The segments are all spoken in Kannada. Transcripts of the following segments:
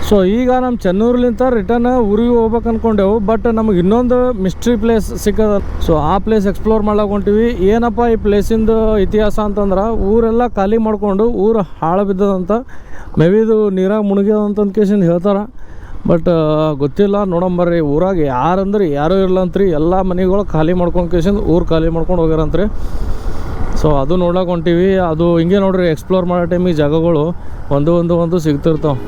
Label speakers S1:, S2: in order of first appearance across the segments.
S1: ಸೊ ಈಗ ನಮ್ಮ ಚೆನ್ನೂರ್ಲಿಂತ ರಿಟರ್ನ್ ಊರಿಗೆ ಹೋಗ್ಬೇಕು ಅಂದ್ಕೊಂಡೆವು. ಬಟ್ ನಮಗೆ ಇನ್ನೊಂದು ಮಿಸ್ಟ್ರಿ ಪ್ಲೇಸ್ ಸಿಕ್ಕದ. ಸೊ ಆ ಪ್ಲೇಸ್ ಎಕ್ಸ್ಪ್ಲೋರ್ ಮಾಡ್ಲಾಕ ಹೊಂಟಿವಿ. ಏನಪ್ಪ ಈ ಪ್ಲೇಸಿಂದು ಇತಿಹಾಸ ಅಂತಂದ್ರೆ, ಊರೆಲ್ಲ ಖಾಲಿ ಮಾಡ್ಕೊಂಡು ಊರು ಹಾಳು ಬಿದ್ದದಂತ. ಮೇ ಬಿ ಇದು ನೀರಾಗ ಮುಳುಗ್ಯದಂತ ಕೇಸಿಂದ ಹೇಳ್ತಾರೆ. ಬಟ್ ಗೊತ್ತಿಲ್ಲ, ನೋಡಂಬರ್ರಿ. ಊರಾಗ ಯಾರಂದ್ರೆ ಯಾರೂ ಇರ್ಲಂತ್ರಿ. ಎಲ್ಲ ಮನೆಗಳು ಖಾಲಿ ಮಾಡ್ಕೊಂಡು ಕೇಸಿಂದ ಊರು ಖಾಲಿ ಮಾಡ್ಕೊಂಡು ಹೋಗ್ಯಾರಂತ್ರಿ. ಸೊ ಅದು ನೋಡ್ಲಾಕ ಹೊಂಟೀವಿ. ಅದು ಹಿಂಗೆ ನೋಡ್ರಿ, ಎಕ್ಸ್ಪ್ಲೋರ್ ಮಾಡೋ ಟೈಮಿಗೆ ಜಾಗಗಳು ಒಂದು ಸಿಗ್ತಿರ್ತಾವೆ.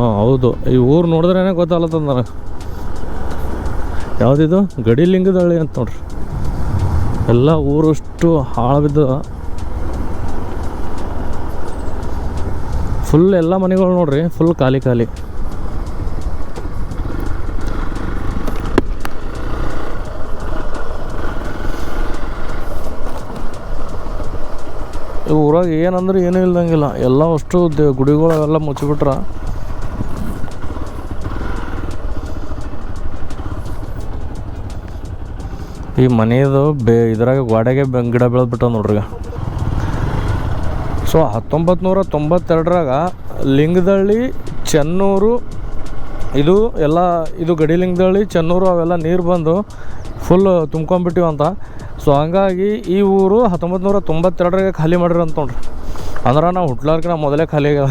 S1: ಹಾಂ ಹೌದು, ಈ ಊರು ನೋಡಿದ್ರೇ ಗೊತ್ತಾಗತ್ತದ ನನಗೆ. ಯಾವುದಿದು ಗಡಿಲಿಂಗದಹಳ್ಳಿ ಅಂತ ನೋಡ್ರಿ. ಎಲ್ಲ ಊರಷ್ಟು ಹಾಳು ಬಿದ್ದ, ಫುಲ್ ಎಲ್ಲ ಮನೆಗಳು ನೋಡ್ರಿ, ಫುಲ್ ಖಾಲಿ. ಈ ಊರಾಗ ಏನಂದ್ರೆ ಏನೂ ಇಲ್ದಂಗಿಲ್ಲ. ಎಲ್ಲ ಅಷ್ಟು ಗುಡಿಗಳೆಲ್ಲ ಮುಚ್ಚಿಬಿಟ್ರ. ಈ ಮನೆಯದು ಇದ್ರಾಗ ಗೋಡೆಗೆ ಗಿಡ ಬೆಳೆದ್ಬಿಟ್ಟ ನೋಡ್ರಿ. ಸೊ 1992ರಾಗ ಲಿಂಗದಹಳ್ಳಿ, ಚೆನ್ನೂರು, ಇದು ಗಡಿಲಿಂಗದಹಳ್ಳಿ, ಚೆನ್ನೂರು ಅವೆಲ್ಲ ನೀರು ಬಂದು ಫುಲ್ ತುಂಬ್ಕೊಂಡ್ಬಿಟ್ಟಿವಂತ. ಸೊ ಹಂಗಾಗಿ ಈ ಊರು 1992ರಾಗ ಖಾಲಿ ಮಾಡಿರಂತ ನೋಡ್ರಿ. ಅಂದ್ರೆ ನಾವು ಹುಟ್ಲಾರ್ಕಿನ ಮೊದಲೇ ಖಾಲಿ ಆಗ್ಯದ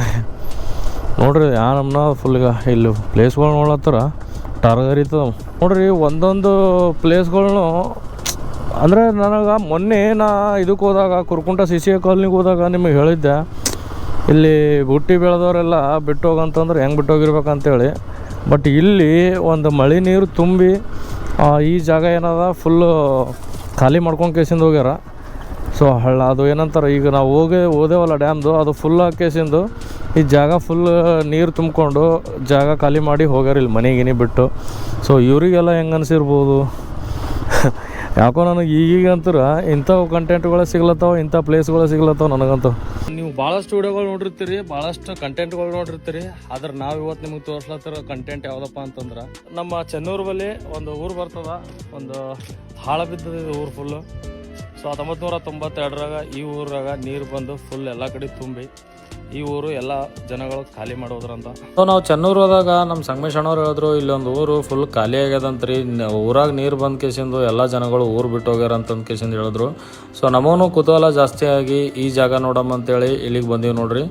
S1: ನೋಡ್ರಿ. ನಮ್ಮನ್ನ ಫುಲ್ ಈಗ ಇಲ್ಲಿ ಪ್ಲೇಸ್ಗಳು ನೋಡ್ಲತ್ತಾರ ಟರ್ಗರಿತದ ನೋಡ್ರಿ. ಒಂದೊಂದು ಪ್ಲೇಸ್ಗಳ್ನು ಅಂದರೆ ನನಗೆ ಮೊನ್ನೆ ಇದಕ್ಕೆ ಹೋದಾಗ, ಕುರ್ಕುಂಟ CCA ಕಾಲನಿಗೆ ಹೋದಾಗ ನಿಮಗೆ ಹೇಳಿದ್ದೆ, ಇಲ್ಲಿ ಬುಟ್ಟಿ ಬೆಳೆದವರೆಲ್ಲ ಬಿಟ್ಟು ಹೋಗಂತಂದ್ರೆ ಹೆಂಗೆ ಬಿಟ್ಟು ಹೋಗಿರ್ಬೇಕಂತೇಳಿ. ಬಟ್ ಇಲ್ಲಿ ಒಂದು ಮಳೆ ನೀರು ತುಂಬಿ ಈ ಜಾಗ ಏನದ ಫುಲ್ಲು ಖಾಲಿ ಮಾಡ್ಕೊಂಡು ಕೇಸಿಂದ ಹೋಗ್ಯಾರ. ಸೊ ಅದು ಏನಂತಾರೆ, ಈಗ ನಾವು ಹೋದೇವಲ್ಲ ಡ್ಯಾಮ್ದು, ಅದು ಫುಲ್ ಕೇಸಿಂದು ಈ ಜಾಗ ಫುಲ್ ನೀರು ತುಂಬಿಕೊಂಡು ಜಾಗ ಖಾಲಿ ಮಾಡಿ ಹೋಗ್ಯಾರ ಇಲ್ಲಿ ಮನೆಗಿನಿ ಬಿಟ್ಟು. ಸೊ ಇವರಿಗೆಲ್ಲ ಹೆಂಗೆ ಅನಿಸಿರ್ಬೋದು ಯಾಕೋ ನನಗೆ ಈಗಂತರ ಇಂಥವು ಕಂಟೆಂಟ್ಗಳು ಸಿಗ್ಲತ್ತಾವ, ಇಂಥ ಪ್ಲೇಸ್ಗಳು ಸಿಗ್ಲತ್ತಾವ ನನಗಂತೂ. ನೀವು ಭಾಳಷ್ಟು ವಿಡಿಯೋಗಳು ನೋಡಿರ್ತೀರಿ, ಭಾಳಷ್ಟು ಕಂಟೆಂಟ್ಗಳು ನೋಡಿರ್ತೀರಿ. ಆದ್ರೆ ನಾವು ಇವತ್ತು ನಿಮಗೆ ತೋರಿಸ್ಲತ್ತಿರೋ ಕಂಟೆಂಟ್ ಯಾವುದಪ್ಪ ಅಂತಂದ್ರೆ, ನಮ್ಮ ಚೆನ್ನೂರು ಬಳಿ ಒಂದು ಊರು ಬರ್ತದ, ಒಂದು ಹಾಳು ಬಿದ್ದದ ಊರು ಫುಲ್ಲು. ಸೊ 1992ರಾಗ ಈ ಊರಾಗ ನೀರು ಬಂದು ಫುಲ್ ಎಲ್ಲ ಕಡೆ ತುಂಬಿ ಈ ಊರು ಎಲ್ಲ ಜನಗಳು ಖಾಲಿ ಮಾಡೋದ್ರಂತ. ಸೊ ನಾವು ಚೆನ್ನೂರು ಹೋದಾಗ ನಮ್ಮ ಸಂಗಮೇಶ್ ಅಣ್ಣವ್ರು ಹೇಳಿದ್ರು, ಇಲ್ಲೊಂದು ಊರು ಫುಲ್ ಖಾಲಿ ಆಗ್ಯದಂತ್ರಿ, ಊರಾಗ ನೀರು ಬಂದ ಕೇಸಿಂದು ಎಲ್ಲ ಜನಗಳು ಊರು ಬಿಟ್ಟು ಹೋಗ್ಯಾರ ಅಂತಂದು ಕೇಸಿಂದ ಹೇಳಿದ್ರು. ಸೊ ನಮಗೂ ಕುತೂಹಲ ಜಾಸ್ತಿ ಆಗಿ ಈ ಜಾಗ ನೋಡಮ್ಮ ಅಂತೇಳಿ ಇಲ್ಲಿಗೆ ಬಂದೀವಿ ನೋಡ್ರಿ.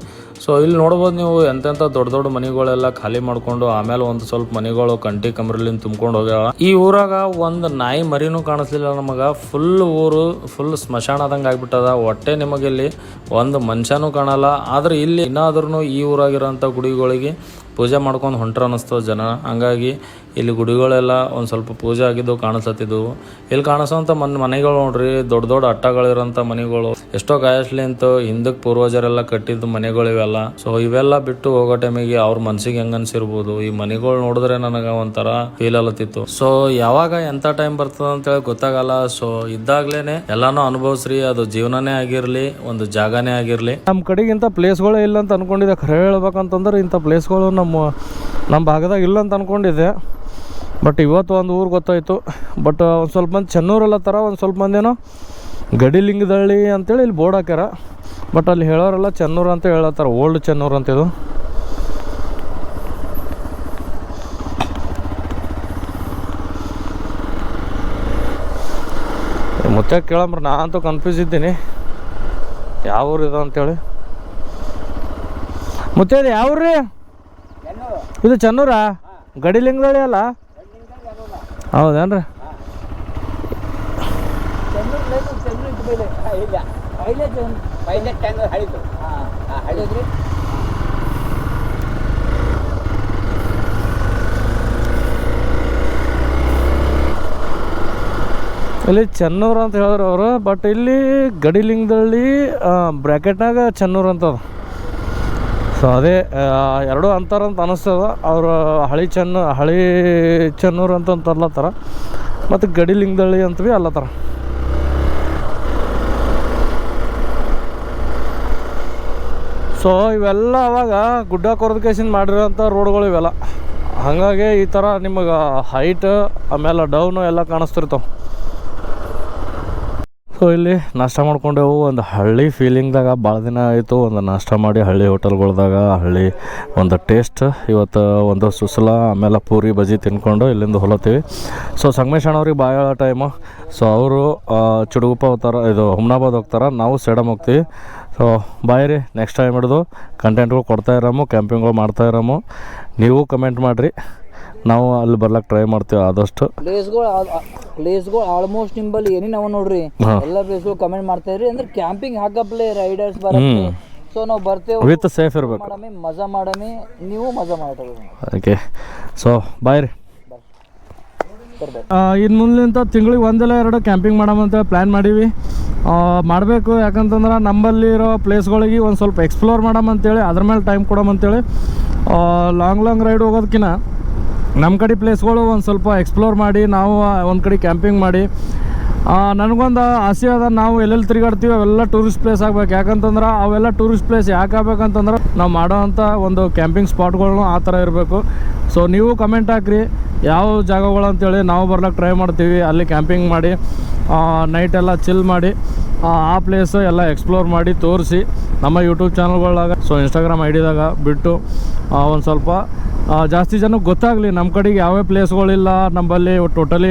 S1: ಸೊ ಇಲ್ಲಿ ನೋಡ್ಬೋದು ನೀವು, ಎಂತೆಂಥ ದೊಡ್ಡ ಮನೆಗಳೆಲ್ಲ ಖಾಲಿ ಮಾಡ್ಕೊಂಡು ಆಮೇಲೆ ಒಂದು ಸ್ವಲ್ಪ ಮನೆಗಳು ಕಂಟಿ ಕಮ್ರಲಿಂದ ತುಂಬ್ಕೊಂಡು ಹೋಗ್ಯಾವ. ಈ ಊರಾಗ ಒಂದು ನಾಯಿ ಮರಿನೂ ಕಾಣಿಸ್ಲಿಲ್ಲ ನಮಗೆ. ಫುಲ್ ಊರು ಫುಲ್ ಸ್ಮಶಾನದಂಗೆ ಆಗ್ಬಿಟ್ಟದ. ಹೊಟ್ಟೆ ನಿಮಗೆ ಇಲ್ಲಿ ಒಂದು ಮನುಷ್ಯನೂ ಕಾಣಲ್ಲ. ಆದ್ರೆ ಇಲ್ಲಿ ಇನ್ನಾದ್ರೂ ಈ ಊರಾಗಿರೋಂಥ ಗುಡಿಗಳಿಗೆ ಪೂಜೆ ಮಾಡ್ಕೊಂಡು ಹೊಂಟ್ರ ಅನ್ನಿಸ್ತವ ಜನ. ಹಂಗಾಗಿ ಇಲ್ಲಿ ಗುಡಿಗಳೆಲ್ಲ ಒಂದು ಸ್ವಲ್ಪ ಪೂಜೆ ಆಗಿದ್ದು ಕಾಣಿಸ್ಲತ್ತಿದ್ವು. ಇಲ್ಲಿ ಕಾಣಿಸೋಂಥ ಮನೆಗಳು ನೋಡ್ರಿ, ದೊಡ್ಡ ಅಟ್ಟಗಳಿರೋಂಥ ಮನೆಗಳು, ಎಷ್ಟೋ ಕಾಯಸ್ಲಿ ಅಂತ ಹಿಂದಕ್ಕೆ ಪೂರ್ವಜರೆಲ್ಲ ಕಟ್ಟಿದ್ದು ಮನೆಗಳು ಇವೆಲ್ಲ. ಸೊ ಇವೆಲ್ಲ ಬಿಟ್ಟು ಹೋಗೋ ಟೈಮಿಗೆ ಅವ್ರ ಮನ್ಸಿಗೆ ಹೆಂಗ ಅನ್ಸಿರ್ಬೋದು. ಈ ಮನೆಗಳು ನೋಡಿದ್ರೆ ನನಗೆ ಒಂಥರ ಫೀಲ್ ಅಲತ್ತಿತ್ತು. ಸೊ ಯಾವಾಗ ಎಂಥ ಟೈಮ್ ಬರ್ತದ ಅಂತೇಳಿ ಗೊತ್ತಾಗಲ್ಲ. ಸೊ ಇದ್ದಾಗ್ಲೇನೆ ಎಲ್ಲಾನು ಅನುಭವಿಸ್ರಿ. ಅದು ಜೀವನನೇ ಆಗಿರ್ಲಿ, ಒಂದು ಜಾಗನೇ ಆಗಿರ್ಲಿ. ನಮ್ಮ ಕಡೆಗೆ ಇಂಥ ಪ್ಲೇಸ್ಗಳೇ ಇಲ್ಲ ಅಂತ ಅನ್ಕೊಂಡಿದ್ದೆ. ಖರೆ ಹೇಳ್ಬೇಕಂತಂದ್ರೆ ಇಂಥ ಪ್ಲೇಸ್ಗಳು ನಮ್ಮ ಭಾಗದಾಗ ಇಲ್ಲ ಅಂತ ಅನ್ಕೊಂಡಿದ್ದೆ. ಬಟ್ ಇವತ್ತು ಒಂದು ಊರು ಗೊತ್ತಾಯಿತು. ಬಟ್ ಒಂದು ಸ್ವಲ್ಪ ಮಂದಿ ಚೆನ್ನೂರೆಲ್ಲ ಥರ, ಒಂದು ಸ್ವಲ್ಪ ಮಂದಿ ಏನೋ ಗಡಿಲಿಂಗದಹಳ್ಳಿ ಅಂತೇಳಿ ಇಲ್ಲಿ ಬೋರ್ಡ್ ಹಾಕ್ಯಾರ. ಬಟ್ ಅಲ್ಲಿ ಹೇಳೋರೆಲ್ಲ ಚೆನ್ನೂರು ಅಂತ ಹೇಳತ್ತಾರ, ಓಲ್ಡ್ ಚೆನ್ನೂರು ಅಂತಿದು. ಮತ್ತೆ ಕೇಳಂಬ್ರಿ, ನಾ ಅಂತೂ ಕನ್ಫ್ಯೂಸ್ ಇದ್ದೀನಿ ಯಾವ ಊರು ಇದು ಅಂತೇಳಿ. ಮತ್ತೆ ಇದು ಯಾವ ಊರು ರೀ? ಇದು ಚೆನ್ನೂರಾ? ಗಡಿಲಿಂಗದಹಳ್ಳಿ ಅಲ್ಲ? ಹೌದೇನ್ರಿ? ಇಲ್ಲಿ ಚೆನ್ನೂರು ಅಂತ ಹೇಳಿದ್ರು ಅವರು. ಬಟ್ ಇಲ್ಲಿ ಗಡಿಲಿಂಗದಹಳ್ಳಿ ಬ್ರ್ಯಾಕೆಟ್ನಾಗ ಚೆನ್ನೂರು ಅಂತದ. ಸೊ ಅದೇ ಎರಡೂ ಅಂತಾರಂತ ಅನ್ನಿಸ್ತದ. ಅವರು ಹಳಿ ಚೆನ್ನೂರು ಅಂತ ಅಲ್ಲತ್ತಾರ, ಮತ್ತು ಗಡಿಲಿಂಗದಹಳ್ಳಿ ಅಂತ ಭೀ ಅಲ್ಲತ್ತಾರ. ಸೊ ಇವೆಲ್ಲ ಅವಾಗ ಗುಡ್ಡ ಕೊರೆದ ಕೇಸಿಂದ ಮಾಡಿರೋಂಥ ರೋಡ್ಗಳು ಇವೆಲ್ಲ. ಹಾಗಾಗಿ ಈ ಥರ ನಿಮಗೆ ಹೈಟ್ ಆಮೇಲೆ ಡೌನು ಎಲ್ಲ ಕಾಣಿಸ್ತಿರ್ತಾವೆ. ಸೊ ಇಲ್ಲಿ ನಾಷ್ಟ ಮಾಡ್ಕೊಂಡೆವು. ಒಂದು ಹಳ್ಳಿ ಫೀಲಿಂಗ್ದಾಗ ಭಾಳ ದಿನ ಆಯಿತು ಒಂದು ನಾಷ್ಟ ಮಾಡಿ ಹಳ್ಳಿ ಹೋಟೆಲ್ಗಳ್ದಾಗ ಹಳ್ಳಿ ಒಂದು ಟೇಸ್ಟ್. ಇವತ್ತು ಒಂದು ಸುಸಲ ಆಮೇಲೆ ಪೂರಿ ಬಜ್ಜಿ ತಿನ್ಕೊಂಡು ಇಲ್ಲಿಂದ ಹೊಲತ್ತೀವಿ. ಸೊ ಸಂಗಮೇಶ್ ಅಣ್ಣವ್ರಿಗೆ ಭಾಳ ಟೈಮು. ಸೊ ಅವರು ಚಿಡುಗುಪ್ಪ ಹೋಗ್ತಾರೆ, ಇದು ಹುಮ್ನಾಬಾದ್ ಹೋಗ್ತಾರೆ, ನಾವು ಸೇಡಮ್ ಹೋಗ್ತೀವಿ. ಸೊ ಬಾಯ್ ರೀ, ನೆಕ್ಸ್ಟ್ ಟೈಮ್ ಹಿಡಿದು ಕಂಟೆಂಟ್ಗಳು ಕೊಡ್ತಾ ಇರಮು, ಕ್ಯಾಂಪಿಂಗ್ಗಳು ಮಾಡ್ತಾ ಇರಮು. ನೀವು ಕಮೆಂಟ್ ಮಾಡಿರಿ, ನಾವು ಅಲ್ಲಿ ಬರ್ಲಕ್ಕೆ ಟ್ರೈ ಮಾಡ್ತೀವಿ ಆದಷ್ಟು.
S2: ಪ್ಲೇಸ್ಗಳು ಆಲ್ಮೋಸ್ಟ್ ನಿಂಬಲ್ಲಿ ಏನೇ ನಾವು ನೋಡ್ರಿ ಎಲ್ಲ ಪ್ಲೇಸ್ಗಳು ಕಮೆಂಟ್ ಮಾಡ್ತಾ ಇದ್ರಿ. ಅಂದ್ರೆ ಕ್ಯಾಂಪಿಂಗ್ ಹಾಕಪ್ಲೆ ರೈಡರ್ಸ್ ಬರುತ್ತೆ. ಸೊ ನಾವು ಬರ್ತೇವೆ
S1: ವಿತ್ ಸೇಫ್ ಇರಬೇಕು,
S2: ಮಜಾ ಮಾಡಮಿ, ನೀವು ಮಜಾ ಮಾಡ್ತೀವಿ.
S1: ಓಕೆ. ಸೊ ಬಾಯ್ ರೀ. ಇನ್ನು ಮುಂದಿಂತ ತಿಂಗಳಿಗೆ 1-2 ಕ್ಯಾಂಪಿಂಗ್ ಮಾಡಮಂತೇಳಿ ಪ್ಲ್ಯಾನ್ ಮಾಡೀವಿ. ಮಾಡಬೇಕು, ಯಾಕಂತಂದ್ರೆ ನಮ್ಮಲ್ಲಿ ಇರೋ ಪ್ಲೇಸ್ಗಳಿಗೆ ಒಂದು ಸ್ವಲ್ಪ ಎಕ್ಸ್ಪ್ಲೋರ್ ಮಾಡಮಂತೇಳಿ, ಅದ್ರ ಮೇಲೆ ಟೈಮ್ ಕೊಡಮಂತೇಳಿ. ಲಾಂಗ್ ರೈಡ್ ಹೋಗೋದಕ್ಕಿಂತ ನಮ್ಮ ಕಡೆ ಪ್ಲೇಸ್ಗಳು ಒಂದು ಸ್ವಲ್ಪ ಎಕ್ಸ್ಪ್ಲೋರ್ ಮಾಡಿ ನಾವು ಒಂದು ಕಡೆ ಕ್ಯಾಂಪಿಂಗ್ ಮಾಡಿ. ನನಗೊಂದು ಆಸೆ ಅದ, ನಾವು ಎಲ್ಲೆಲ್ಲಿ ತಿರುಗಾಡ್ತೀವಿ ಅವೆಲ್ಲ ಟೂರಿಸ್ಟ್ ಪ್ಲೇಸ್ ಆಗ್ಬೇಕು. ಯಾಕಂತಂದ್ರೆ ಅವೆಲ್ಲ ಟೂರಿಸ್ಟ್ ಪ್ಲೇಸ್ ಯಾಕೆ ಆಗ್ಬೇಕಂತಂದ್ರೆ ನಾವು ಮಾಡೋ ಅಂಥ ಒಂದು ಕ್ಯಾಂಪಿಂಗ್ ಸ್ಪಾಟ್ಗಳ್ನು ಆ ಥರ ಇರಬೇಕು. ಸೊ ನೀವು ಕಮೆಂಟ್ ಹಾಕ್ರಿ ಯಾವ ಜಾಗಗಳು ಅಂತೇಳಿ, ನಾವು ಬರ್ಲಿಕ್ಕೆ ಟ್ರೈ ಮಾಡ್ತೀವಿ. ಅಲ್ಲಿ ಕ್ಯಾಂಪಿಂಗ್ ಮಾಡಿ ನೈಟೆಲ್ಲ ಚಿಲ್ ಮಾಡಿ ಆ ಪ್ಲೇಸ್ ಎಲ್ಲ ಎಕ್ಸ್ಪ್ಲೋರ್ ಮಾಡಿ ತೋರಿಸಿ ನಮ್ಮ ಯೂಟ್ಯೂಬ್ ಚಾನಲ್ಗಳಾಗ, ಸೊ ಇನ್ಸ್ಟಾಗ್ರಾಮ್ ಐಡಿದಾಗ ಬಿಟ್ಟು ಒಂದು ಸ್ವಲ್ಪ ಜಾಸ್ತಿ ಜನಕ್ಕೆ ಗೊತ್ತಾಗಲಿ ನಮ್ಮ ಕಡೆಗೆ ಯಾವ್ಯಾವ ಪ್ಲೇಸ್ಗಳಿಲ್ಲ ನಮ್ಮಲ್ಲಿ ಟೋಟಲಿ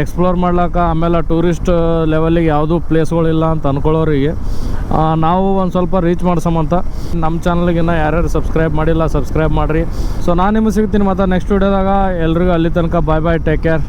S1: ಎಕ್ಸ್ಪ್ಲೋರ್ ಮಾಡ್ಲಿಕ್ಕೆ. ಆಮೇಲೆ ಟೂರಿಸ್ಟ್ ಲೆವೆಲಿಗೆ ಯಾವುದೂ ಪ್ಲೇಸ್ಗಳಿಲ್ಲ ಅಂತ ಅಂದ್ಕೊಳ್ಳೋರಿಗೆ ನಾವು ಒಂದು ಸ್ವಲ್ಪ ರೀಚ್ ಮಾಡ್ಸಮಂತ. ನಮ್ಮ ಚಾನಲ್ಗಿನ್ನ ಯಾರ್ಯಾರು ಸಬ್ಸ್ಕ್ರೈಬ್ ಮಾಡಿಲ್ಲ ಸಬ್ಸ್ಕ್ರೈಬ್ ಮಾಡಿರಿ. ಸೊ ನಾನು ನಿಮಗೆ ಸಿಗ್ತೀನಿ ಮತ್ತು ನೆಕ್ಸ್ಟ್ ವಿಡಿಯೋದಾಗ. ಎಲ್ರಿಗೂ ಅಲ್ಲಿ ತನಕ ಬಾಯ್ ಬಾಯ್, ಟೇಕ್ ಕೇರ್.